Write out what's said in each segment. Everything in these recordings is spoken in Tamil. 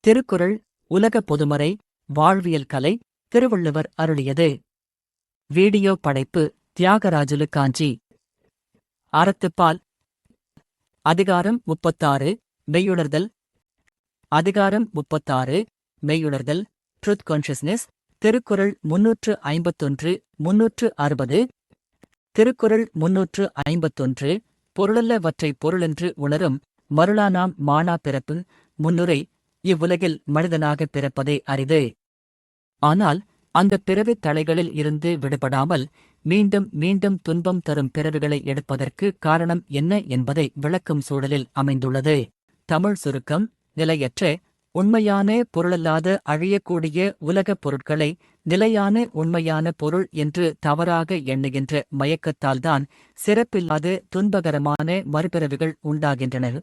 திருக்குறள் உலக பொதுமறை வாழ்வியல் கலை திருவள்ளுவர் அருளியது. வீடியோ படைப்பு தியாகராஜுலு காஞ்சி. அறத்துப்பால். அதிகாரம் 36 மெய்யுணர்தல். அதிகாரம் 36 மெய்யுணர்தல். Truth consciousness. திருக்குறள் 351 360. திருக்குறள் 351 பொருளல்லவற்றை பொருளென்று உணரும் மருளானாம் மானா பிறப்பு. முன்னுரை. இவ்வுலகில் மனிதனாகப் பிறப்பதே அரிது. ஆனால் அந்தப் பிறவித் தலைகளில் இருந்து விடுபடாமல் மீண்டும் மீண்டும் துன்பம் தரும் பிறவிகளை எடுப்பதற்கு காரணம் என்ன என்பதை விளக்கும் சூழலில் அமைந்துள்ளது. தமிழ் சுருக்கம். நிலையற்ற உண்மையான பொருளல்லாத அழியக்கூடிய உலகப் பொருட்களை நிலையான உண்மையான பொருள் என்று தவறாக எண்ணுகின்ற மயக்கத்தால்தான் சிறப்பில்லாத துன்பகரமான மறுபிறவிகள் உண்டாகின்றன.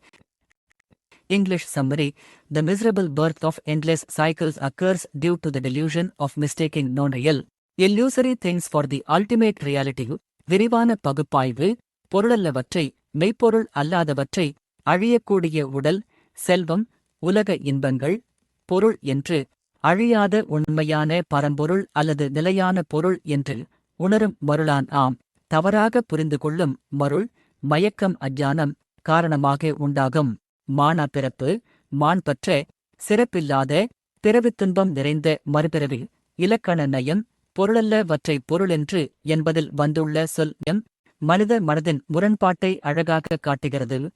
English summary. The miserable birth of endless cycles occurs due to the delusion of mistaking non-real, illusory things for the ultimate reality. விரிவான பகுப்பாய்வு. பொருளல்லவற்றை மெய்ப்பொருள் அல்லாதவற்றை அழியக்கூடிய உடல், செல்வம், உலக இன்பங்கள் பொருள் என்று அழியாத உண்மையான பரம்பொருள் அல்லது நிலையான பொருள் என்று உணரும் மருளான் ஆம். தவறாக புரிந்து கொள்ளும் மருள் மயக்கம் அஞ்ஞானம் காரணமாக உண்டாகும். மானா பிறப்பு. மாண்பற்ற சிறப்பில்லாத பிறவித் துன்பம் நிறைந்த மறுபிறவி. இலக்கண நயம். பொருளல்லவற்றை பொருளென்று என்பதில் வந்துள்ள சொல் எம் மனித மனதின் முரண்பாட்டை அழகாக காட்டுகிறது.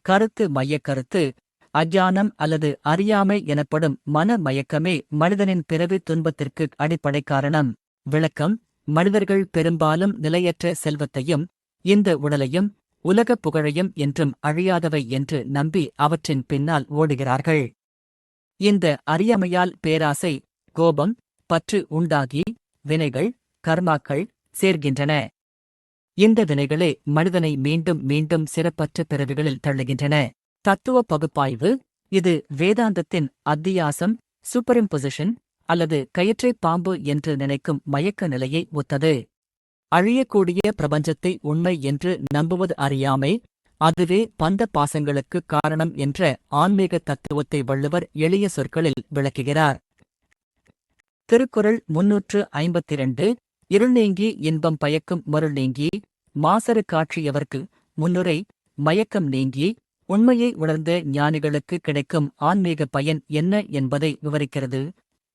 கருத்து மையக்கருத்து. அஞ்ஞானம் அல்லது அறியாமை எனப்படும் மன மயக்கமே மனிதனின் பிறவி துன்பத்திற்கு அடிப்படை காரணம். விளக்கம். மனிதர்கள் பெரும்பாலும் நிலையற்ற செல்வத்தையும் இந்த உடலையும் உலகப் புகழையும் என்றும் அழியாதவை என்று நம்பி அவற்றின் பின்னால் ஓடுகிறார்கள். இந்த அறியாமையால் பேராசை, கோபம், பற்று உண்டாகி வினைகள், கர்மாக்கள் சேர்கின்றன. இந்த வினைகளே மனிதனை மீண்டும் மீண்டும் சிறப்பற்ற பிறவிகளில் தள்ளுகின்றன. தத்துவ பகுப்பாய்வு. இது வேதாந்தத்தின் அத்தியாசம், சூப்பரிம்பொசிஷன் அல்லது கயிற்றைப் பாம்பு என்று நினைக்கும் மயக்க நிலையை ஒத்தது. அழியக்கூடிய பிரபஞ்சத்தை உண்மை என்று நம்புவது அறியாமை, அதுவே பந்த பாசங்களுக்கு காரணம் என்ற ஆன்மீக தத்துவத்தை வள்ளுவர் எளிய சொற்களில் விளக்குகிறார். திருக்குறள் 352 இருள் நீங்கி இன்பம் பயக்கும் மருள் நீங்கி மாசறு காட்சியவர்க்கு. முன்னுரை. மயக்கம் நீங்கி உண்மையை உணர்ந்த ஞானிகளுக்கு கிடைக்கும் ஆன்மீக பயன் என்ன என்பதை விவரிக்கிறது.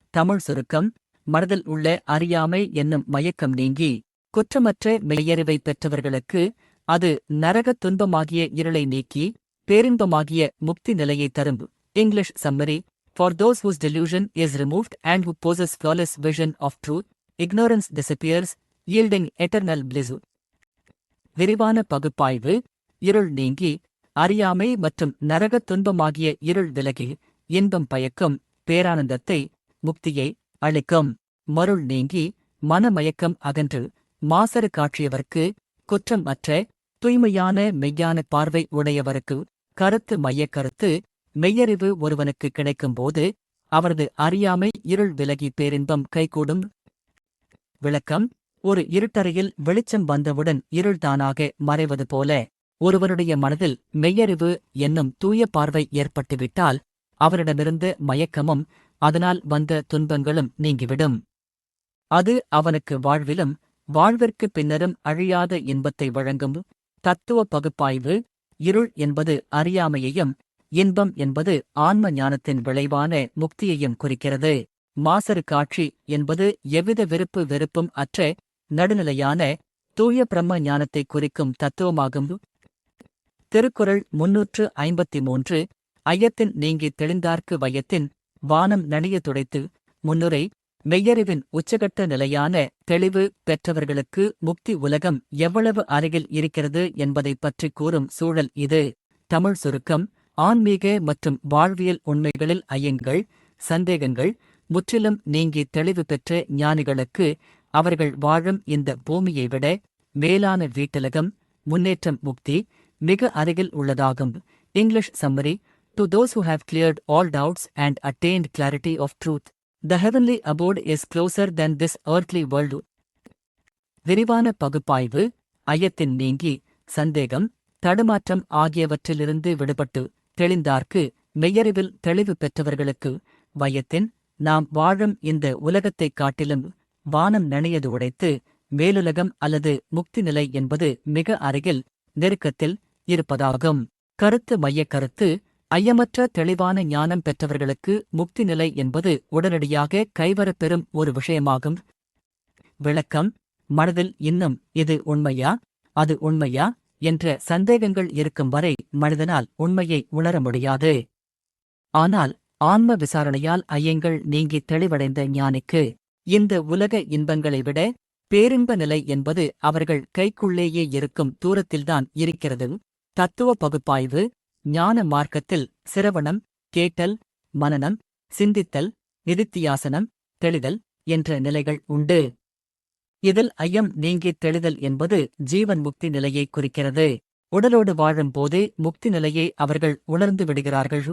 தமிழ் சுருக்கம். மனதில் உள்ள அறியாமை என்னும் மயக்கம் நீங்கி குற்றமற்ற மெய்யறிவை பெற்றவர்களுக்கு அது நரகத் துன்பமாகிய இருளை நீக்கி பேரின்பமாகிய முக்தி நிலையை தரும். English summary. For those whose delusion is removed and who possess flawless vision of truth, ignorance disappears, yielding eternal bliss. விரிவான பகுப்பாய்வு. இருள் நீங்கி அறியாமை மற்றும் நரகத் துன்பமாகிய இருள் விலகி இன்பம் பயக்கும் பேரானந்தத்தை, முக்தியை அளிக்கும். மருள் நீங்கி மனமயக்கம் அகன்று மாசறு காட்சியவர்க்கு. குற்றம் அற்ற தூய்மையான மெய்யான பார்வை உடையவருக்கு. கருத்து மையக்கருத்து. மெய்யறிவு ஒருவனுக்கு கிடைக்கும்போது அவரது அறியாமை இருள் விலகி பேரின்பம் கைகூடும். விளக்கம். ஒரு இருட்டறையில் வெளிச்சம் வந்தவுடன் இருள் தானாக மறைவது போல ஒருவருடைய மனதில் மெய்யறிவு என்னும் தூய பார்வை ஏற்பட்டுவிட்டால் அவரிடமிருந்து மயக்கமும் அதனால் வந்த துன்பங்களும் நீங்கிவிடும். அது அவனுக்கு வாழ்விலும் வாழ்விற்குப் பின்னரும் அழியாத இன்பத்தை வழங்கும். தத்துவ பகுப்பாய்வு. இருள் என்பது அறியாமையையும் இன்பம் என்பது ஆன்ம ஞானத்தின் விளைவான முக்தியையும் குறிக்கிறது. மாசறு காட்சி என்பது எவ்வித விருப்பு வெறுப்பும் அற்ற நடுநிலையான தூய பிரம்ம ஞானத்தை குறிக்கும் தத்துவமாகும். திருக்குறள் 353 ஐயத்தின் நீங்கித் தெளிந்தார்க்கு வையத்தின் வானம் நனிய துடைத்து. முன்னுரை. மெய்யறிவின் உச்சகட்ட நிலையான தெளிவு பெற்றவர்களுக்கு முக்தி உலகம் எவ்வளவு அருகில் இருக்கிறது என்பதைப் பற்றி கூறும் சூழல் இது. தமிழ் சுருக்கம். ஆன்மீக மற்றும் வாழ்வியல் உண்மைகளில் ஐயங்கள், சந்தேகங்கள் முற்றிலும் நீங்கி தெளிவு பெற்ற ஞானிகளுக்கு அவர்கள் வாழும் இந்த பூமியை விட மேலான வீட்டிலகம், முன்னேற்றம், முக்தி மிக அருகில் உள்ளதாகும். English summary. To those who have cleared all doubts and attained clarity of truth, the heavenly abode is closer than this earthly world. விரிவான பகுப்பாய்வு. ஐயத்தின் நீங்கி சந்தேகம், தடுமாற்றம் ஆகியவற்றிலிருந்து விடுபட்டு தெளிந்தார்க்கு மெய்யறிவில் தெளிவு பெற்றவர்களுக்கு வையத்தின் நாம் வாழும் இந்த உலகத்தைக் காட்டிலும் வானம் நனையது உடைத்து மேலுலகம் அல்லது முக்தி நிலை என்பது மிக அருகில் நெருக்கத்தில் இருப்பதாகும். கருத்து மையக் கருத்து ஐயமற்ற தெளிவான ஞானம் பெற்றவர்களுக்கு முக்தி நிலை என்பது உடனடியாக கைவரப்பெறும் ஒரு விஷயமாகும். விளக்கம்: மனதில் இன்னும் இது உண்மையா, அது உண்மையா என்ற சந்தேகங்கள் இருக்கும் வரை மனிதனால் உண்மையை உணர முடியாது. ஆனால் ஆன்ம விசாரணையால் ஐயங்கள் நீங்கி தெளிவடைந்த ஞானிக்கு இந்த உலக இன்பங்களை விட பேரின்ப நிலை என்பது அவர்கள் கைக்குள்ளேயே இருக்கும் தூரத்தில்தான் இருக்கிறது. தத்துவ பகுப்பாய்வு ஞான மார்க்கத்தில் சிரவணம், கேட்டல், மனனம், சிந்தித்தல், நிதித்தியாசனம், தெளிதல் என்ற நிலைகள் உண்டு. இதில் ஐயம் நீங்கித் தெளிதல் என்பது ஜீவன் முக்தி நிலையை குறிக்கிறது. உடலோடு வாழும் போதே முக்தி நிலையை அவர்கள் உணர்ந்து விடுகிறார்கள்.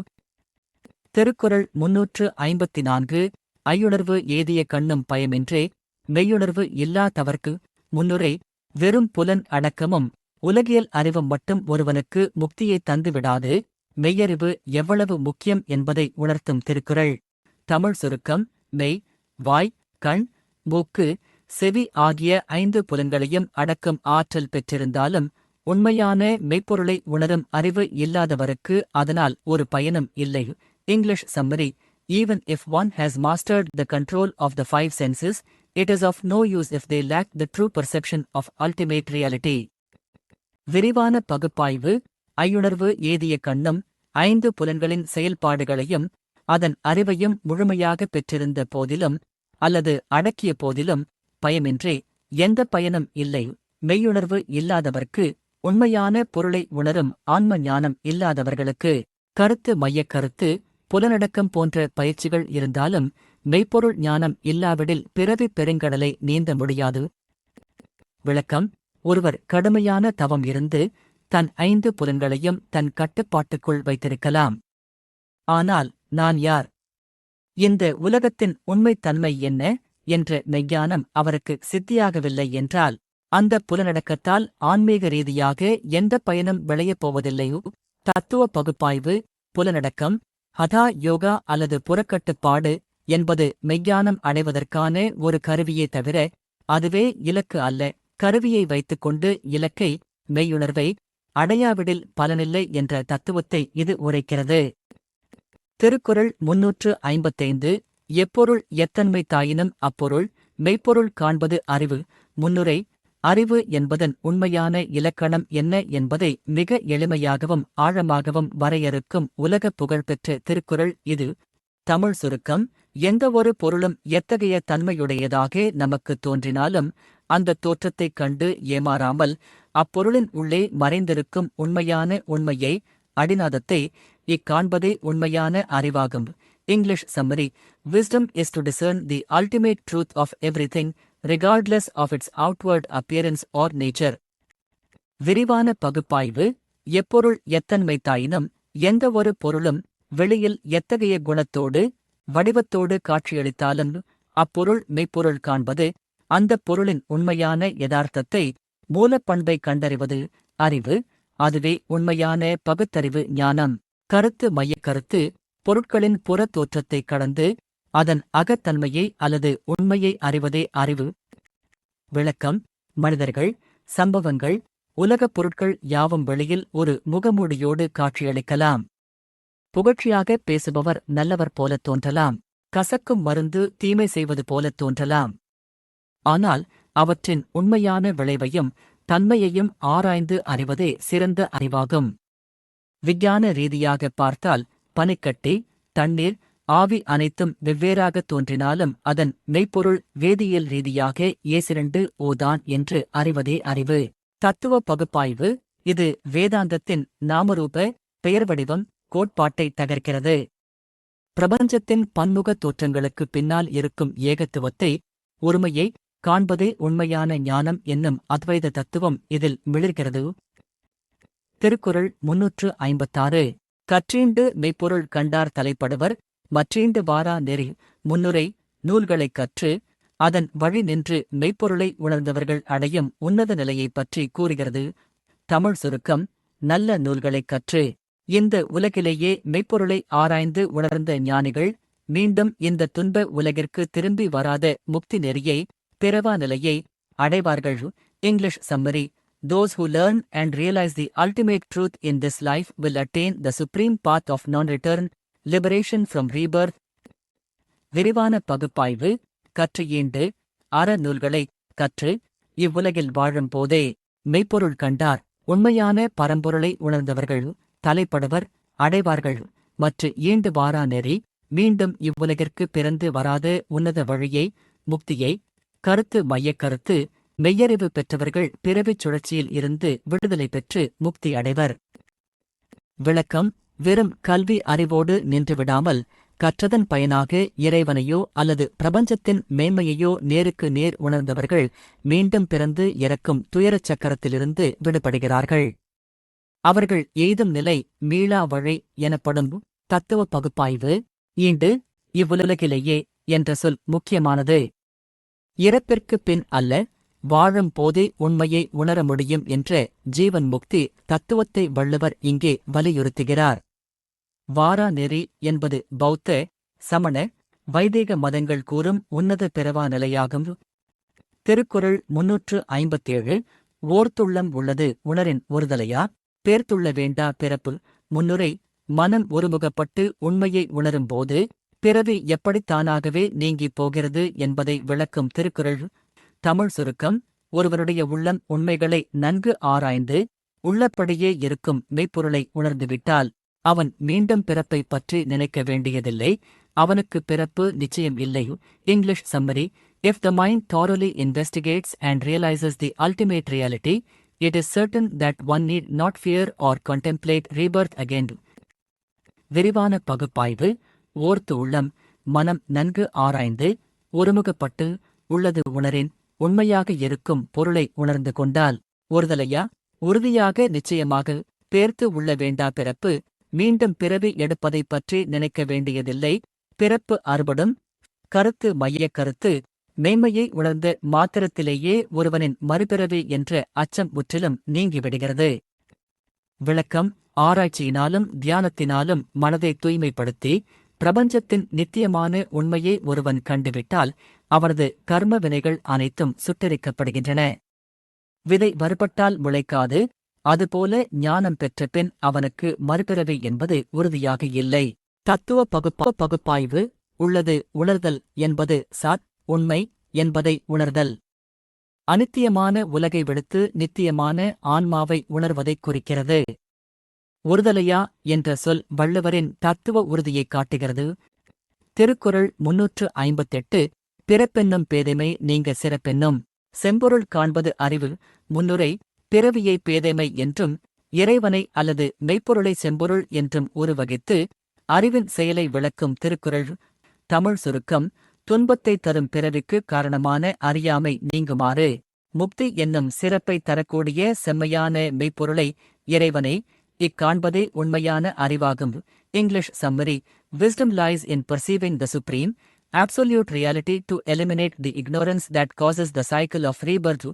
திருக்குறள் 354 ஐயுணர்வு ஏதிய கண்ணும் பயமின்றே மெய்யுணர்வு இல்லா தவர்க்கு முன்னுரை வெறும் புலன் அடக்கமும் உலகியல் அறிவும் மட்டும் ஒருவனுக்கு முக்தியை தந்துவிடாது. மெய்யறிவு எவ்வளவு முக்கியம் என்பதை உணர்த்தும் திருக்குறள். தமிழ் சுருக்கம்: மெய், வாய், கண், மூக்கு, செவி ஆகிய 5 புலன்களையும் அடக்கும் ஆற்றல் பெற்றிருந்தாலும் உண்மையான மெய்ப்பொருளை உணரும் அறிவு இல்லாதவருக்கு அதனால் ஒரு பயனும் இல்லை. English summary: Even if one has mastered the control of the 5 senses, it is of no use if they lack the true perception of ultimate reality. விரிவான பகுப்பாய்வு ஐயுணர்வு ஏதிய கண்ணும் 5 புலன்களின் செயல்பாடுகளையும் அதன் அறிவையும் முழுமையாக பெற்றிருந்த போதிலும் அல்லது அடக்கிய போதிலும் பயமின்றே எந்த பயனும் இல்லை. மெய்யுணர்வு இல்லாதவர்க்கு உண்மையான பொருளை உணரும் ஆன்ம ஞானம் இல்லாதவர்களுக்கு கருத்து மையக் கருத்து புலனடக்கம் போன்ற பயிற்சிகள் இருந்தாலும் மெய்ப்பொருள் ஞானம் இல்லாவிடில் பிறவிப் பெருங்கடலை நீந்த முடியாது. விளக்கம்: ஒருவர் கடுமையான தவம் இருந்து தன் 5 புலன்களையும் தன் கட்டுப்பாட்டுக்குள் வைத்திருக்கலாம். ஆனால் நான் யார், இந்த உலகத்தின் உண்மைத்தன்மை என்ன என்ற மெய்ஞானம் அவருக்கு சித்தியாகவில்லை என்றால் அந்த புலனடக்கத்தால் ஆன்மீக ரீதியாக எந்த பயனும் விளையப் போவதில்லையோ. தத்துவ பகுப்பாய்வு புலனடக்கம் ஹதா யோகா அல்லது புறக்கட்டுப்பாடு என்பது மெய்ஞானம் அடைவதற்கான ஒரு கருவியே தவிர அதுவே இலக்கு அல்ல. கருவியை வைத்துக்கொண்டு இலக்கை மெய்யுணர்வை அடையாவிடில் பலனில்லை என்ற தத்துவத்தை இது உரைக்கிறது. திருக்குறள் 355 எப்பொருள் எத்தன்மை தாயினும் அப்பொருள் மெய்ப்பொருள் காண்பது அறிவு. முன்னுரை: அறிவு என்பதன் உண்மையான இலக்கணம் என்ன என்பதை மிக எளிமையாகவும் ஆழமாகவும் வரையறுக்கும் உலக புகழ்பெற்ற திருக்குறள் இது. தமிழ் சுருக்கம்: எந்தவொரு பொருளும் எத்தகைய தன்மையுடையதாக நமக்கு தோன்றினாலும் அந்த தோற்றத்தைக் கண்டு ஏமாறாமல் அப்பொருளின் உள்ளே மறைந்திருக்கும் உண்மையான உண்மையை அடிநாதத்தை இக்காண்பதே உண்மையான அறிவாகும். English summary: Wisdom is to discern the ultimate truth of everything, regardless of its outward appearance or nature. விரிவான பகுப்பாய்வு எப்பொருள் எத்தன்மை தாயினும் எந்த ஒரு பொருளும் வெளியில் எத்தகைய குணத்தோடு வடிவத்தோடு காட்சியளித்தாலும் அப்பொருள் மெய்ப்பொருள் காண்பது, அந்தப் பொருளின் உண்மையான யதார்த்தத்தை மூலப்பண்பை கண்டறிவது அறிவு. அதுவே உண்மையான பகுத்தறிவு ஞானம். கருத்து மையக் கருத்து பொருட்களின் புற தோற்றத்தை கடந்து அதன் அகத்தன்மையை அல்லது உண்மையை அறிவதே அறிவு. விளக்கம்: மனிதர்கள், சம்பவங்கள், உலகப் பொருட்கள் யாவும் வெளியில் ஒரு முகமூடியோடு காட்சியளிக்கலாம். புகழ்ச்சியாக பேசுபவர் நல்லவர் போலத் தோன்றலாம். கசக்கும் மருந்து தீமை செய்வது போலத் தோன்றலாம். ஆனால் அவற்றின் உண்மையான விளைவையும் தன்மையையும் ஆராய்ந்து அறிவதே சிறந்த அறிவாகும். விஞ்ஞான ரீதியாக பார்த்தால் பனிக்கட்டி, தண்ணீர், ஆவி அனைத்தும் வெவ்வேறாகத் தோன்றினாலும் அதன் மெய்ப்பொருள் வேதியியல் ரீதியாக ஏ2ஓ தான் என்று அறிவதே அறிவு. தத்துவ பகுப்பாய்வு இது வேதாந்தத்தின் நாமரூப பெயர்வடிவம் கோட்பாட்டை தகர்க்கிறது. பிரபஞ்சத்தின் பன்முக தோற்றங்களுக்கு பின்னால் இருக்கும் ஏகத்துவத்தை, ஒருமையை காண்பதே உண்மையான ஞானம் என்னும் அத்வைத தத்துவம் இதில் மிளிர்கிறது. திருக்குறள் 356 கற்றீண்டு மெய்ப்பொருள் கண்டார் தலைப்படுவர் மற்றீண்டு வாரா நெறி. முன்னுரை: நூல்களைக் கற்று அதன் வழி நின்று மெய்ப்பொருளை உணர்ந்தவர்கள் அடையும் உன்னத நிலையைப் பற்றி கூறுகிறது. தமிழ் சுருக்கம்: நல்ல நூல்களைக் கற்று இந்த உலகிலேயே மெய்ப்பொருளை ஆராய்ந்து உணர்ந்த ஞானிகள் மீண்டும் இந்த துன்ப உலகிற்கு திரும்பி வராத முக்தி நெறியை, பிறவா நிலையை அடைவார்கள். English summary: Those who learn and realize the ultimate truth in this life will attain the supreme path of non-return, liberation from rebirth. விரிவான பகுப்பாய்வு: கற்று ஈண்டு அறநூல்களை கற்று இவ்வுலகில் வாழும் போதே மெய்ப்பொருள் கண்டார் உண்மையான பரம்பொருளை உணர்ந்தவர்கள் தலைப்படுவர், அடைவார்கள். மற்ற ஈண்டு வாரா நெறி மீண்டும் இவ்வுலகிற்கு பிறந்து வராத உன்னத வழியை, முக்தியை கருத்து மையக் கருத்து மெய்யறிவு பெற்றவர்கள் பிறவிச் சுழற்சியில் இருந்து விடுதலை பெற்று முக்தி அடைவர். விளக்கம்: வெறும் கல்வி அறிவோடு நின்றுவிடாமல் கற்றதன் பயனாக இறைவனையோ அல்லது பிரபஞ்சத்தின் மேன்மையையோ நேருக்கு நேர் உணர்ந்தவர்கள் மீண்டும் பிறந்து இறக்கும் துயரச் சக்கரத்திலிருந்து விடுபடுகிறார்கள். அவர்கள் எய்தும் நிலை மீளா வழி எனப்படும். தத்துவ பகுப்பாய்வு: ஈண்டு இவ்வுலகிலேயே என்ற சொல் முக்கியமானது. இறப்பிற்குப் பின் அல்ல, வாழும் போதே உண்மையை உணர முடியும் என்ற ஜீவன் முக்தி தத்துவத்தை வள்ளுவர் இங்கே வலியுறுத்துகிறார். வாரா நெறி என்பது பௌத்த, சமண, வைதீக மதங்கள் கூறும் உன்னத பிறவா நிலையாகும். திருக்குறள் 357: ஓர்த்துள்ளம் உள்ளது உணரின் ஒருதலையா, பேர்த்துள்ள வேண்டா பிறப்பு. முன்னுரை: மனம் ஒருமுகப்பட்டு உண்மையை உணரும்போது பிறவி எப்படித் தானாகவே நீங்கிப் போகிறது என்பதை விளக்கும் திருக்குறள். தமிழ் சுருக்கம்: ஒருவருடைய உள்ளம் உண்மைகளை நன்கு ஆராய்ந்து உள்ளபடியே இருக்கும் மெய்ப்பொருளை உணர்ந்துவிட்டால் அவன் மீண்டும் பிறப்பை பற்றி நினைக்க வேண்டியதில்லை. அவனுக்கு பிறப்பு நிச்சயம் இல்லை. English summary: If the mind thoroughly investigates and realizes the ultimate reality, it is certain that one need not fear or contemplate rebirth again. விரிவான பகுப்பாய்வு: ஓர்த்து உள்ளம், மனம் நன்கு ஆராய்ந்து ஒருமுகப்பட்டு உள்ளது உணரின் உண்மையாக இருக்கும் பொருளை உணர்ந்து கொண்டால் ஒருதலையா, உறுதியாக நிச்சயமாக பேர்த்து உள்ள வேண்டா பிறப்பு, மீண்டும் பிறவி எடுப்பதைப் பற்றி நினைக்க வேண்டியதில்லை. பிறப்பு அறுபடும். கருத்து மையக் கருத்து மேன்மையை உணர்ந்த மாத்திரத்திலேயே ஒருவனின் மறுபிறவி என்ற அச்சம் முற்றிலும் நீங்கிவிடுகிறது. விளக்கம்: ஆராய்ச்சியினாலும் தியானத்தினாலும் மனதை தூய்மைப்படுத்தி பிரபஞ்சத்தின் நித்தியமான உண்மையை ஒருவன் கண்டுவிட்டால் அவரது கர்ம வினைகள் அனைத்தும் சுட்டெரிக்கப்படுகின்றன. விதை வறுபட்டால் முளைக்காது, அதுபோல ஞானம் பெற்ற பின் அவனுக்கு மறுபிறவி என்பது உறுதியாக இல்லை. தத்துவ பகுப்பாய்வு: உள்ளது உணர்தல் என்பது சாத் உண்மை என்பதை உணர்தல். அனித்தியமான உலகை விடுத்து நித்தியமான ஆன்மாவை உணர்வதைக் குறிக்கிறது. ஒருதலையா என்ற சொல் வள்ளுவரின் தத்துவ உறுதியைக் காட்டுகிறது. திருக்குறள் 358: பிறப்பென்னும் பேதைமை நீங்க சிறப்பென்னும். செம்பொருள் காண்பது அறிவு. முன்னுரை: பிறவியை பேதைமை என்றும் இறைவனை அல்லது மெய்ப்பொருளை செம்பொருள் என்றும் உருவகித்து அறிவின் செயலை விளக்கும் திருக்குறள். தமிழ் சுருக்கம்: துன்பத்தை தரும் பிறவிக்கு காரணமான அறியாமை நீங்குமாறு முக்தி என்னும் சிறப்பை தரக்கூடிய செம்மையான மெய்ப்பொருளை, இறைவனை இக்காண்பதே உண்மையான அறிவாகும். English summary: Wisdom lies in perceiving the supreme, absolute reality to eliminate the ignorance that causes the cycle of rebirth.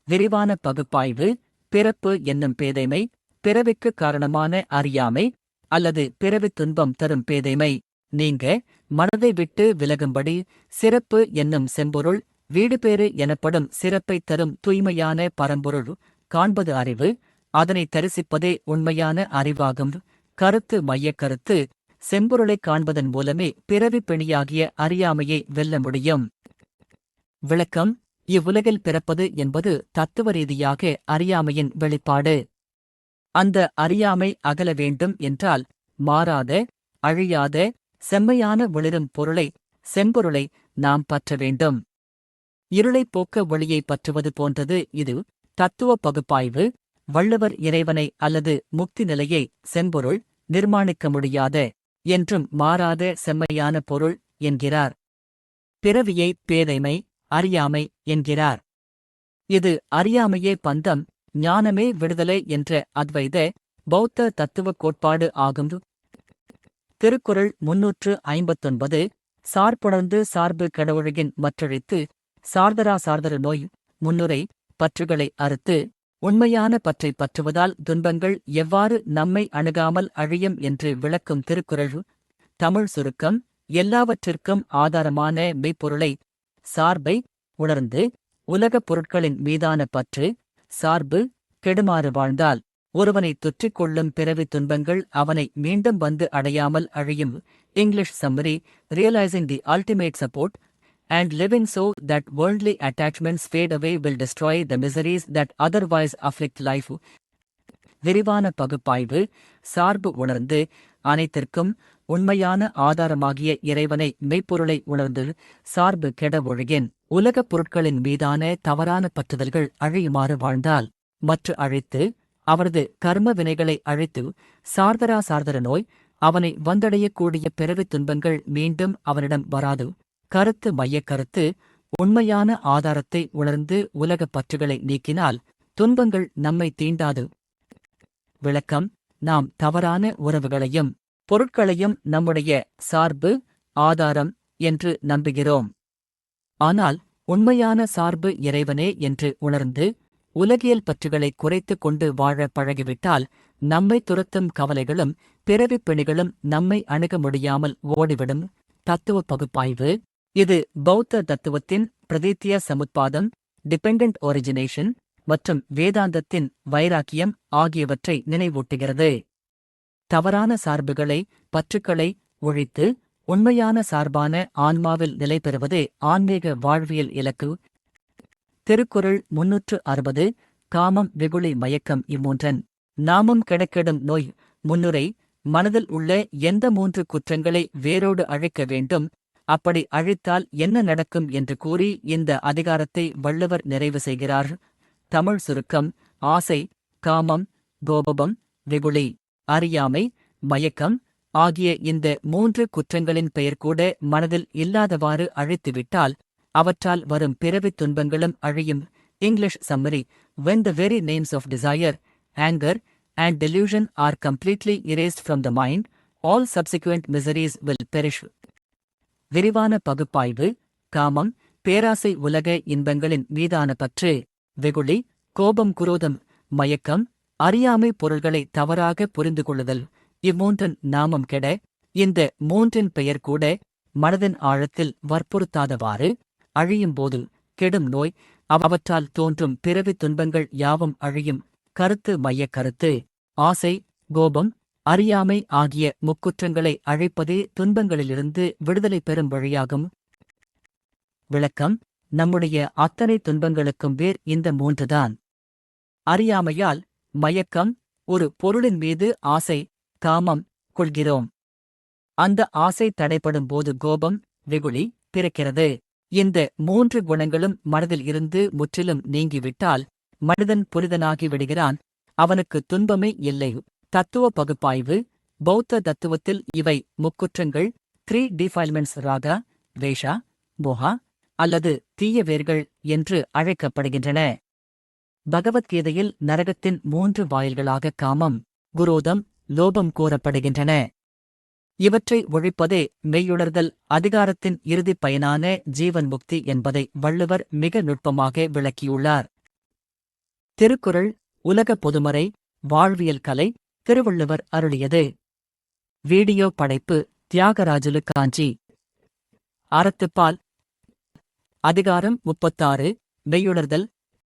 விரிவான பகுப்பாய்வு: பிறப்பு என்னும் பேதைமை, பிறவிக்கு காரணமான அறியாமை அல்லது பிறவித் துன்பம் தரும் பேதைமை நீங்க மனதை விட்டு விலகும்படி சிறப்பு என்னும் செம்பொருள், வீடுபேறு எனப்படும் சிறப்பைத் தரும் தூய்மையான பரம்பொருள் காண்பது அறிவு, அதனை தரிசிப்பதே உண்மையான அறிவாகும். கருத்து மையக் கருத்து செம்பொருளைக் காண்பதன் மூலமே பிறவி பிணியாகிய அறியாமையை வெல்ல முடியும். விளக்கம்: இவ்வுலகில் பிறப்பது என்பது தத்துவ ரீதியாக அறியாமையின் வெளிப்பாடு. அந்த அறியாமை அகல வேண்டும் என்றால் மாறாத, அழியாத, செம்மையான ஒளிரும் பொருளை, செம்பொருளை நாம் பற்ற வேண்டும். இருளைப் போக்க ஒளியைப் பற்றுவது போன்றது இது. தத்துவ பகுப்பாய்வு: வள்ளுவர் இறைவனை அல்லது முக்தி நிலையை செம்பொருள், நிர்மாணிக்க முடியாத என்றும் மாறாத செம்மையான பொருள் என்கிறார். பிறவியை பேதைமை, அறியாமை என்கிறார். இது அறியாமையே பந்தம், ஞானமே விடுதலை என்ற அத்வைத பௌத்த தத்துவக் கோட்பாடு ஆகும். திருக்குறள் 359: சார்புணர்ந்து சார்பு கடவுழின் மற்றழித்து சார்தரா சார்தரு நோய். முன்னுரை: பற்றுகளை அறுத்து உண்மையான பற்றை பற்றுவதால் துன்பங்கள் எவ்வாறு நம்மை அணுகாமல் அழியும் என்று விளக்கும் திருக்குறள். தமிழ் சுருக்கம். எல்லாவற்றிற்கும் ஆதாரமான மெய்ப்பொருளை, சார்பை உணர்ந்து உலகப் பொருட்களின் மீதான பற்று, சார்பு கெடுமாறு வாழ்ந்தால் ஒருவனை தொற்றிக் கொள்ளும் பிறவி துன்பங்கள் அவனை மீண்டும் வந்து அடையாமல் அழியும். English summary. Realising the ultimate support and living so that worldly attachments fade away will destroy the miseries that otherwise afflict life. விரிவான பகுப்பாய்வு. சார்பு உணர்ந்து அனைத்திற்கும் உண்மையான ஆதாரமாகிய இறைவனை மெய்ப்பொருளை உணர்ந்து சார்பு கெட ஒழிகின் உலகப் பொருட்களின் மீதான தவறான பற்றுதல்கள் அழியுமாறு வாழ்ந்தால் மற்ற அழித்து அவரது கர்ம வினைகளை அழித்து சார்தர நோய் அவனை வந்தடையக்கூடிய பிறவித் துன்பங்கள் மீண்டும் அவனிடம் வராது. கருத்து மையக் கருத்து. உண்மையான ஆதாரத்தை உணர்ந்து உலகப் பற்றுகளை நீக்கினால் துன்பங்கள் நம்மை தீண்டாது. விளக்கம். நாம் தவறான உறவுகளையும் பொருட்களையும் நம்முடைய சார்பு, ஆதாரம் என்று நம்புகிறோம். ஆனால் உண்மையான சார்பு இறைவனே என்று உணர்ந்து உலகியல் பற்றுகளை குறைத்துக் கொண்டு வாழ பழகிவிட்டால் நம்மை துரத்தும் கவலைகளும் பிறவிப் பிணிகளும் நம்மை அணுக முடியாமல் ஓடிவிடும். தத்துவ பகுப்பாய்வு. இது பௌத்த தத்துவத்தின் பிரதித்திய சமுத்பாதம், டிபெண்டன்ட் ஒரிஜினேஷன் மற்றும் வேதாந்தத்தின் வைராக்கியம் ஆகியவற்றை நினைவூட்டுகிறது. தவறான சார்புகளை, பற்றுக்களை ஒழித்து உண்மையான சார்பான ஆன்மாவில் நிலை பெறுவதே ஆன்மீக வாழ்வியல் இலக்கு. திருக்குறள் 360. காமம், வெகுளி, மயக்கம் இம்மூன்றன் நாமும் கெடக்கெடும் நோய். முன்னுரை. மனதில் உள்ள எந்த 3 குற்றங்களை வேரோடு அழிக்க வேண்டும், அப்படி அழித்தால் என்ன நடக்கும் என்று கூறி இந்த அதிகாரத்தை வள்ளுவர் நிறைவு செய்கிறார். தமிழ் சுருக்கம். ஆசை, காமம், கோபம், வெகுளி, அறியாமை, மயக்கம் ஆகிய இந்த 3 குற்றங்களின் பெயர் கூட மனதில் இல்லாதவாறு அழித்துவிட்டால் அவற்றால் வரும் பிறவித் துன்பங்களும் அழியும். English summary. When the very names of desire, anger and delusion are completely erased from the mind, all subsequent miseries will perish. விரிவான பகுப்பாய்வு. காமம், பேராசை, உலக இன்பங்களின் மீதான பற்று. வெகுளி, கோபம், குரோதம், மயக்கம், அறியாமை, பொருள்களை தவறாக புரிந்து கொள்ளுதல். இம்மூன்றின் நாமம் கெட. இந்த 3இன் பெயர் கூட மனதின் ஆழத்தில் வற்புறுத்தாதவாறு அழியும்போது கெடும் நோய். அவற்றால் தோன்றும் பிறவித் துன்பங்கள் யாவும் அழியும். கருத்து மையக் கருத்து. ஆசை, கோபம், அறியாமை ஆகிய முக்குற்றங்களை அழிப்பதே துன்பங்களிலிருந்து விடுதலை பெறும் வழியாகும். விளக்கம். நம்முடைய அத்தனை துன்பங்களுக்கும் வேர் இந்த 3தான். அறியாமையால் மயக்கம், ஒரு பொருளின் மீது ஆசை, காமம் கொள்கிறோம். அந்த ஆசை தடைப்படும் போது கோபம், வெகுளி பிறக்கிறது. இந்த 3 குணங்களும் மனதில் இருந்து முற்றிலும் நீங்கிவிட்டால் மனிதன் புனிதனாகி விடுகிறான். அவனுக்கு துன்பமே இல்லை. தத்துவ பகுப்பாய்வு. பௌத்த தத்துவத்தில் இவை முக்குற்றங்கள், 3 defilements, ராகா, வேஷா, மோகா அல்லது தீய வேர்கள் என்று அழைக்கப்படுகின்றன. பகவத்கீதையில் நரகத்தின் 3 வாயில்களாக காமம், குரோதம், லோபம் கூறப்படுகின்றன. இவற்றை ஒழிப்பதே மெய்யுணர்தல் அதிகாரத்தின் இறுதிப் பயனான ஜீவன் முக்தி என்பதை வள்ளுவர் மிக நுட்பமாக விளக்கியுள்ளார். திருக்குறள் உலக பொதுமறை, வாழ்வியல் கலை. திருவள்ளுவர் அருளியது. வீடியோ படைப்பு தியாகராஜுலு, காஞ்சி. அறத்துப்பால். அதிகாரம் 36. மெய்யுணர்தல்.